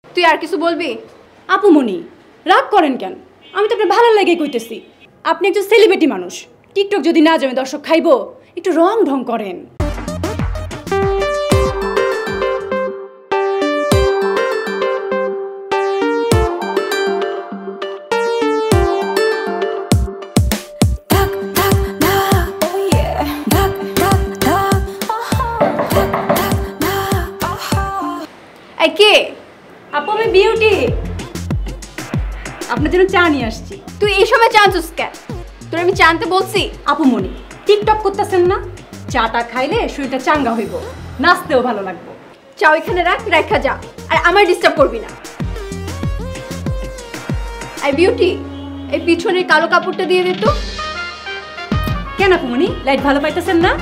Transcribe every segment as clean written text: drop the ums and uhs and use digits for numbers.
তুই আর কিছু বলবি? আপুমনি রাগ করেন কেন? আমি তো আপনার ভালো লাগে কইতেছি। আপনি একজন সেলিব্রিটি মানুষ, টিকটক যদি না জমে দর্শক খাইবো, একটু রং ঢং করেন। এই কে? আপু আমি বিউটি, আপনার জন্য চা নিয়ে আসছি। তুই এই সময় চা আনছিস কেন? তোর আমি জানতে বলছি? আপুমনি টিকটক করতেছেন না, চাটা খাইলে শরীরটা চাঙ্গা হইব, নাচতেও ভালো লাগবে। চা ওইখানে রাখ, রেখা যা, আর আমার ডিস্টার্ব করবি না। এই বিউটি, এই পিছনের কালো কাপড়টা দিয়ে দে তো। কেন আপুমনি, লাইট ভালো পাইতেছেন না?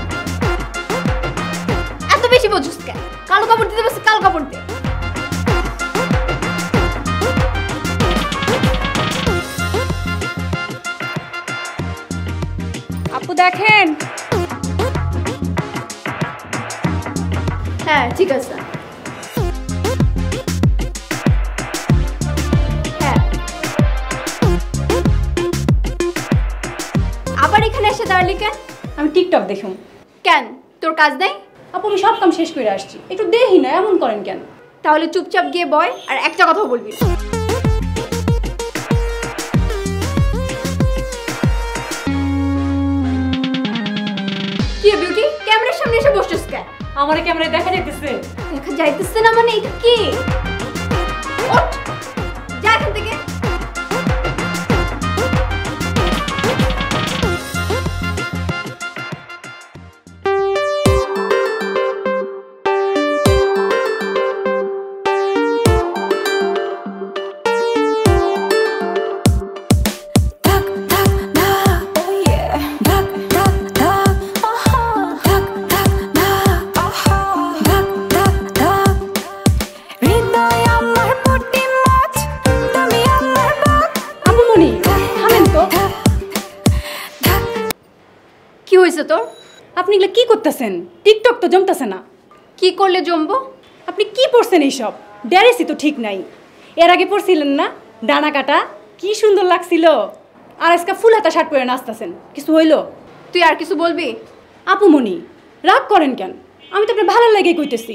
এত বেশি বোঝুস কেন? কালো কাপড় দিতে বলছি, কালো কাপড় দে। আপু দেখেন। হ্যাঁ ঠিক আছে। হ্যাঁ আবার এখানে এসে দাঁড়ালি কেন? আমি টিকটক দেখুন। কেন তোর কাজ নেই? আপু আমি সব কাম শেষ করে আসছি, একটু দেখি না, এমন করেন কেন? তাহলে চুপচাপ গিয়ে বয়, আর একটা কথাও বলবি না। কি বিউটি, ক্যামেরার সামনে এসে বসছিস কেন? আমার ক্যামেরায় দেখা যাইতেছে। দেখা যাইতেছে না মানে এটা কি? ওঠ, যা এখান থেকে। কি হয়েছে তোর? আপনি এগুলো কি করতেছেন? টিকটক তো জমতেছে না। কি করলে জমবো? আপনি কি পরছেন এইসব? ড্রেসই তো ঠিক নাই। এর আগে পরছিলেন না ডানা কাটা, কি সুন্দর লাগছিল। আর আজকে ফুল হাতা শার্ট পরে নাচতেছেন, কিছু হইলো? তুই আর কিছু বলবি? আপুমনি রাগ করেন কেন? আমি তো আপনার ভালো লাগে কইতেছি।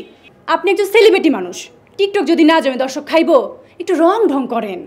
আপনি একজন সেলিব্রিটি মানুষ, টিকটক যদি না জমে দর্শক খাইবো, একটু রং ঢং করেন।